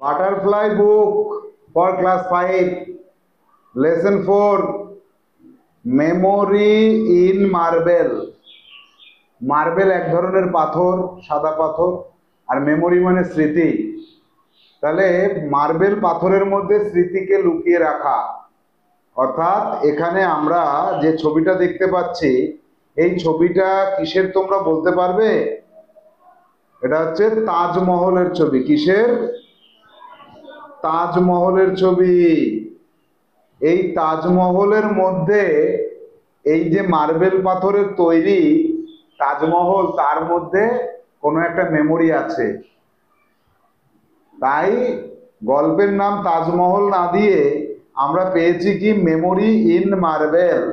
Butterfly book for class 5, lesson 4, memory in marble. Marble এক ধরনের পাথর, সাদা পাথর, আর মেমোরি মানে স্মৃতি। তাহলে মার্বেল পাথরের মধ্যে স্মৃতিকে লুকিয়ে রাখা, অর্থাৎ এখানে আমরা যে ছবিটা দেখতে পাচ্ছি, এই ছবিটা কিসের তোমরা বলতে পারবে? এটা হচ্ছে তাজমহলের ছবি। কিসের? তাজমহলের ছবি। এই তাজমহলের মধ্যে এই যে মার্বেল পাথরের তৈরি তাজমহল, তার মধ্যে কোনো একটা মেমোরি আছে। তাই গল্পের নাম তাজমহল না দিয়ে আমরা পেয়েছি কি? Memory in marble.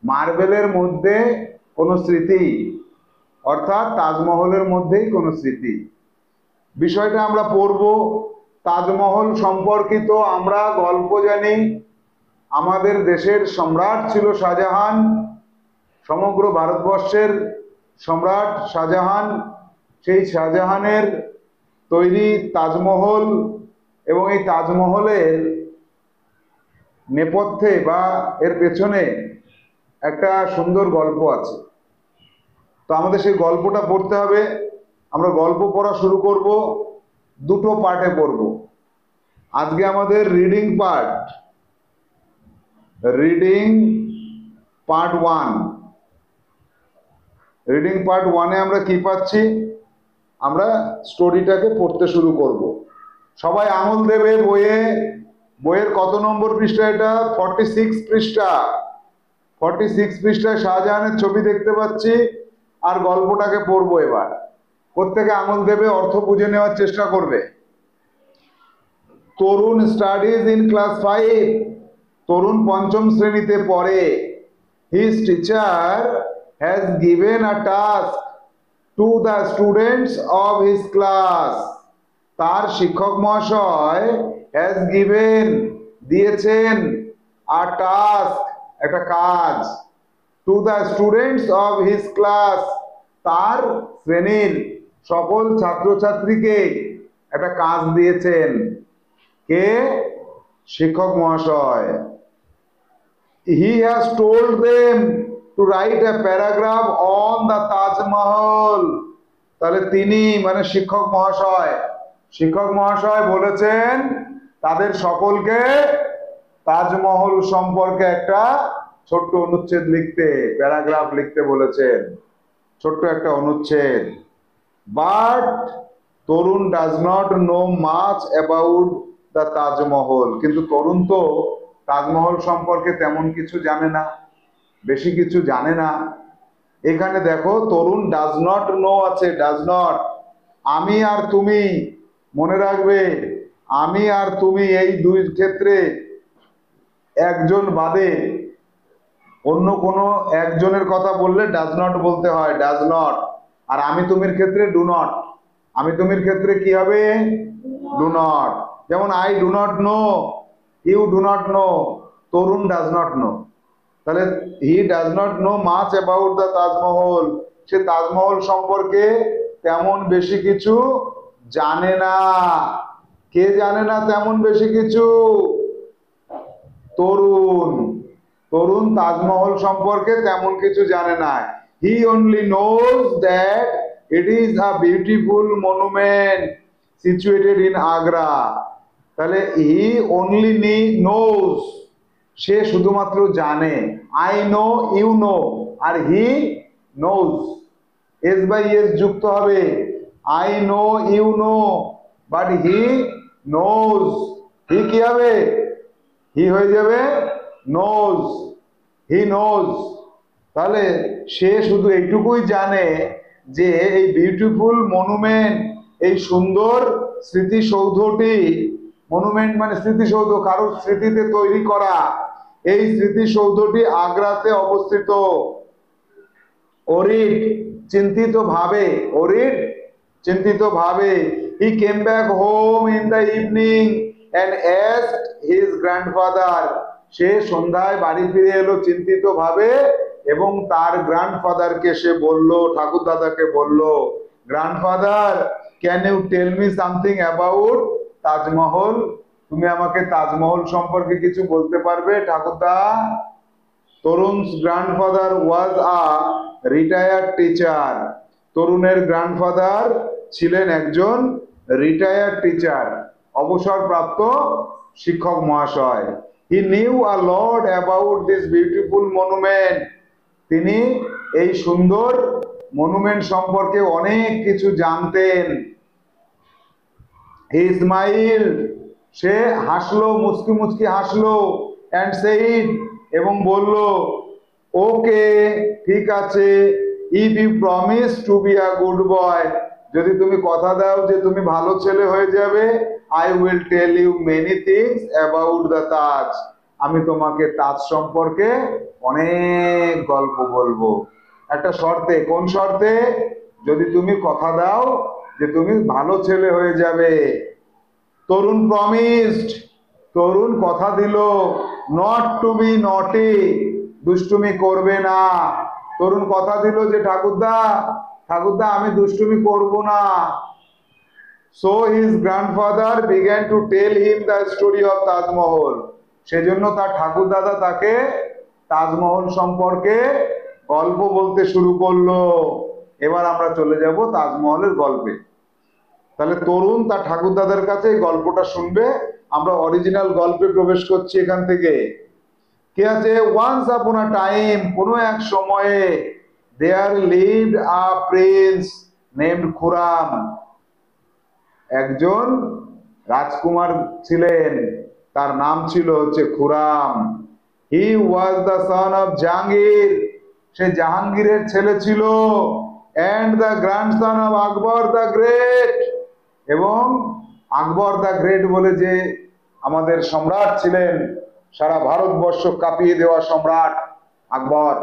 মার্বেলের মধ্যে কোনো স্মৃতি, অর্থাৎ তাজমহলের মধ্যেই কোনো স্মৃতি। বিষয়টা আমরা পড়ব। তাজমহল সম্পর্কিত আমরা গল্প জানি। আমাদের দেশের সম্রাট ছিল শাহজাহান, সমগ্র ভারতবর্ষের সম্রাট শাহজাহান। সেই শাহজাহানের তৈরি তাজমহল, এবং এই তাজমহলের নেপথ্যে বা এর পেছনে একটা সুন্দর গল্প আছে। তো আমাদের সেই গল্পটা পড়তে হবে। আমরা গল্প পড়া শুরু করব, দুটো পার্টে পড়ব। আজকে আমাদের রিডিং পার্ট 1। রিডিং পার্ট 1-এ আমরা কি পাচ্ছি? আমরা স্টোরিটাকে পড়তে শুরু করব। সবাই আঙুল দেবে বইয়ে। বইয়ের কত নম্বর পৃষ্ঠা এটা? 46 পৃষ্ঠা। 46 পৃষ্ঠায় শাহজাহানের ছবি দেখতে পাচ্ছি, আর গল্পটাকে পড়বো। এবার প্রত্যেকে আঙুল দেবে, অর্থ বুঝে নেওয়ার চেষ্টা করবে। তরুণ স্টাডিজ ইন ক্লাস 5। তরুণ পঞ্চম শ্রেণীতে পড়ে। His teacher has given a task to the students of his class. তার শিক্ষক মহাশয় হ্যাজ গিভেন দিয়েছেন, আ টাস্ক একটা কাজ, to the students of his class তার শ্রেণীর সকল ছাত্রছাত্রীকে একটা কাজ দিয়েছেন। কে? শিক্ষক মহাশয়। He has told them to write a paragraph on the Taj Mahal. তাহলে তিনি মানে শিক্ষক মহাশয় বলেছেন তাদের সকলকে তাজমহল সম্পর্কে একটা ছোট্ট অনুচ্ছেদ লিখতে, প্যারাগ্রাফ লিখতে বলেছেন, ছোট্ট একটা অনুচ্ছেদ। But Tarun does not know much about the Taj Mahal. কিন্তু তরুণ তো তাজমহল সম্পর্কে তেমন কিছু জানে না, বেশি কিছু জানে না। এখানে দেখো, তরুণ ডাজ নট নো আছে, ডাজ নট। আমি আর তুমি, মনে রাখবে, আমি আর তুমি এই দুই ক্ষেত্রে একজন বাদে অন্য কোনো একজনের কথা বললে ডাজ নট বলতে হয়, ডাজ নট। আর আমি তুমির ক্ষেত্রে ডু নট। আমি তুমির ক্ষেত্রে কি হবে? Do not. যেমন I do not know, you do not know, Tarun does not know. তাহলে he does not know much about the Taj Mahal. সে তাজমহল সম্পর্কে তেমন বেশি কিছু জানে না। কে জানে না তেমন বেশি কিছু? তরুণ। তরুণ তাজমহল সম্পর্কে তেমন কিছু জানে না। He only knows that it is a beautiful monument situated in Agra. তাহলে হি অনলি নোজ, সে শুধুমাত্র জানে। আই নো, ইউ নো, আর he knows. S by S যুক্ত হবে। I know, you know, but he knows. He কি হবে? হি হয়ে যাবে নোজ। He knows. তাহলে সে শুধু এইটুকুই জানে যে এই বিউটিফুল মনুমেন্ট, এই সুন্দর স্মৃতিসৌধটি, মনুমেন্ট মানে স্মৃতিসৌধ, কারোর স্মৃতিতে তৈরি করা, এই স্মৃতিসৌধটি আগ্রাতে অবস্থিত। ওরিড চিন্তিত ভাবে, ওরিড চিন্তিত ভাবে। He came back home in the evening and asked his grandfather. সে সন্ধ্যায় বাড়ি ফিরে এলো চিন্তিত ভাবে, এবং তার গ্র্যান্ডফাদারকে সে বলল, ঠাকুর দাদাকে বলল, grandfather, can you tell me something about Taj Mahal, তুমি আমাকে তাজমহল সম্পর্কে কিছু বলতে পারবে ঠাকুরদা? তরুণ's grandfather was a retired teacher. তরুণের গ্র্যান্ডফাদার ছিলেন একজন রিটায়ার্ড টিচার, অবসরপ্রাপ্ত শিক্ষক মহাশয়। He knew a lot about this beautiful monument. তিনি এই সুন্দর মনুমেন্ট সম্পর্কে অনেক কিছু জানতেন। He smiled, সে হাসলো, মুচকি মুচকি হাসলো, and said, এবং বলল, ওকে, ঠিক আছে, if you promise to be a good boy, যদি তুমি কথা দাও যে তুমি ভালো ছেলে হয়ে যাবে, I will tell you many things about the Taj. আমি তোমাকে তাজ সম্পর্কে অনেক গল্প বলবো, একটা শর্তে। কোন শর্তে? যদি তুমি কথা দাও যে তুমি ভালো ছেলে হয়ে যাবে। তরুণ প্রমিসড, তরুণ কথা দিল, নট টু বি নটি, দুষ্টুমি করবে না। তরুণ কথা দিল যে ঠাকুরদা, ঠাকুরদা আমি দুষ্টুমি করব না। So his grandfather began to tell him the story of Taj Mahal. সেজন্য তার ঠাকুর দাদা তাকে তাজমহল সম্পর্কে গল্প বলতে শুরু করলো। এবার আমরা চলে যাব তাজমহলের গল্পে। তাহলে তরুণ তার ঠাকুর দাদার কাছে এই গল্পটা শুনবে। আমরা অরিজিনাল গল্পে প্রবেশ করছি এখান থেকে। কি আছে? ওয়ান্স আপন আ টাইম, কোনো এক সময়ে, there lived a prince named Khurram, একজন রাজকুমার ছিলেন, তার নাম ছিল হচ্ছে Khurram. He was the son of Jahangir, সে জাহাঙ্গীরের ছেলে ছিল। And the grandson of Akbar the great, এবং আকবর দ্য গ্রেট বলে যে আমাদের সম্রাট ছিলেন, সারা ভারতবর্ষ কাঁপিয়ে দেওয়া সম্রাট আকবর,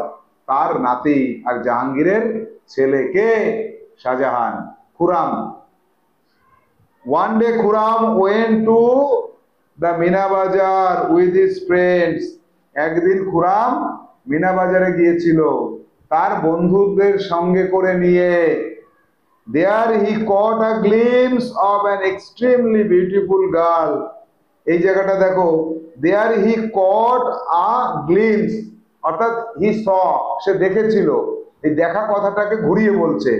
তার নাতি আর জাহাঙ্গীরের ছেলেকে Shahjahan, Khurram. One day Khurram went to the Mina Bazar with his friends. একদিন খুরাম মিনা বাজারে গিয়েছিল তার বন্ধুদের সঙ্গে করে নিয়ে। There he caught a glimpse of an extremely beautiful girl. এই জায়গাটা দেখো, there he caught a glimpse, অর্থাৎ he saw, সে দেখেছিল। এই দেখা কথাটাকে ঘুরিয়ে বলছে।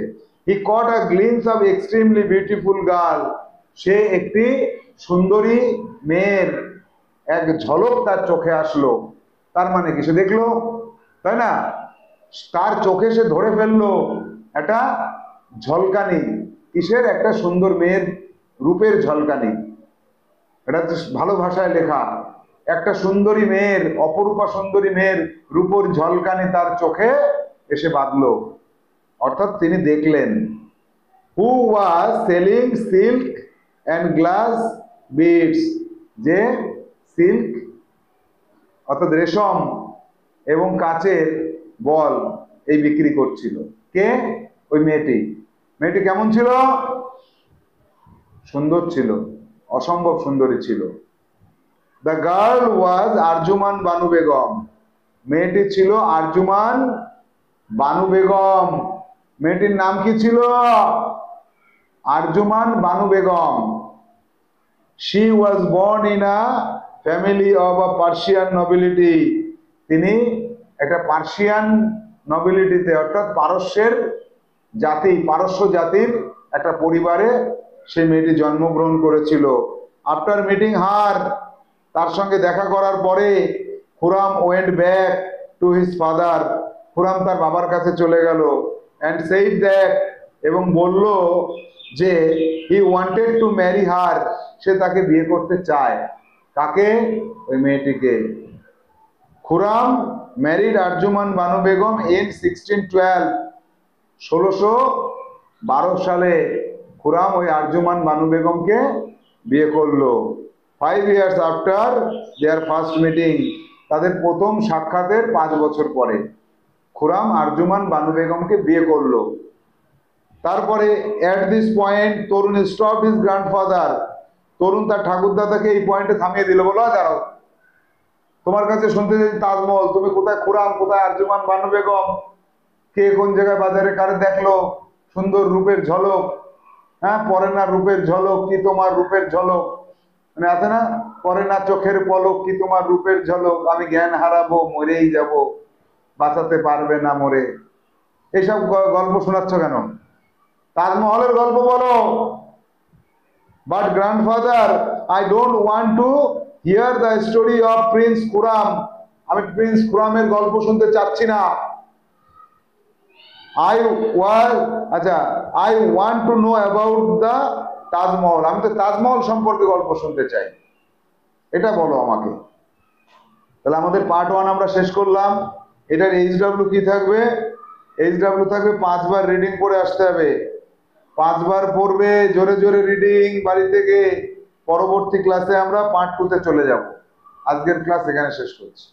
He caught a glimpse of extremely beautiful girl. সে একটি সুন্দরী মেয়ের এক ঝলক তার চোখে আসলো। তার মানে কি? সে দেখলো, তাই না? তার চোখে সে ধরে ফেললো একটা ঝলকানি। কিসের? একটা সুন্দর মেয়ের রূপের ঝলকানি। এটা ভালো ভাষায় লেখা। একটা সুন্দরী মেয়ের, অপরূপা সুন্দরী মেয়ের রূপর ঝলকানি তার চোখে এসে বাঁধলো, অর্থাৎ তিনি দেখলেন। Who was selling silk and glass beads, যে সিল্ক অর্থাৎ রেশম এবং কাচের বল এই বিক্রি করছিল। কে? ওই মেয়েটি। মেয়েটি কেমন ছিল? সুন্দর ছিল, অসম্ভব সুন্দরী ছিল। The girl was Arjuman Banu Begum, মেয়েটি ছিল আরজুমান বানু বেগম। মেয়েটির নাম কি ছিল? Arjuman Banu Begum. She was born in a family of a Persian nobility. তিনি একটা পার্সিয়ান নবিলিটিতে, অর্থাৎ পারস্যের জাতি, পারস্য জাতির একটা পরিবারে সেই মেয়েটি জন্মগ্রহণ করেছিল। আফটার মিটিং হার, তার সঙ্গে দেখা করার পরে, Khurram went back to his father, Khurram তার বাবার কাছে চলে গেল। অ্যান্ড সেইড দ্যাট, এবং বলল যে he wanted to marry her, সে তাকে বিয়ে করতে চায়। কাকে? ওই মেয়েটিকে। খুরাম ম্যারিড আরজুমান বানু বেগম ইন 1612, 1612 সালে খুরাম ওই আরজুমান বানু বেগমকে বিয়ে করলো। 5 years after their first meeting, তাদের প্রথম সাক্ষাতের 5 বছর পরে খুরাম আরজুমান বানু বেগমকে বিয়ে করলো। তারপরে at this point Tarun stop his grandfather, Tarun তার ঠাকুরদাদাকে এই পয়েন্টে থামিয়ে দিল। বলো, দাঁড়াও, তোমার কাছে শুনতে চাই তাজমহল, তুমি কোথায় খুরাম, কোথায় আরজুমান বানু বেগম, কে কোন জায়গায় বাজারে কারে দেখলো সুন্দর রূপের ঝলক? হ্যাঁ, পরে না রূপের ঝলক কি তোমার রূপের ঝলক? মানে আছে না, পরে না চোখের পলক কি তোমার রূপের ঝলক, আমি জ্ঞান হারাবো, মরেই যাব, বাঁচাতে পারবে না মরে। এইসব গল্প শোনাচ্ছ কেন? তাজমহলের গল্প বলো। But grandfather, I don't want to here the story of Prince Khurram. আমি প্রিন্স খুরামের গল্প শুনতে চাচ্ছি না। আচ্ছা, I want to know about the Taj Mahal. আমি তো তাজমহল সম্পর্কে গল্প শুনতে চাই, এটা বলো আমাকে। তাহলে আমাদের পার্ট 1 আমরা শেষ করলাম। এটার এইচডব্লিউ কি থাকবে? এইচডব্লিউ থাকবে 5 বার রিডিং পড়ে আসতে হবে। 5 বার পড়বে, জোরে জোরে রিডিং বাড়ি থেকে। পরবর্তী ক্লাসে আমরা পার্ট 2 তে চলে যাব। আজকের ক্লাস এখানে শেষ করছি।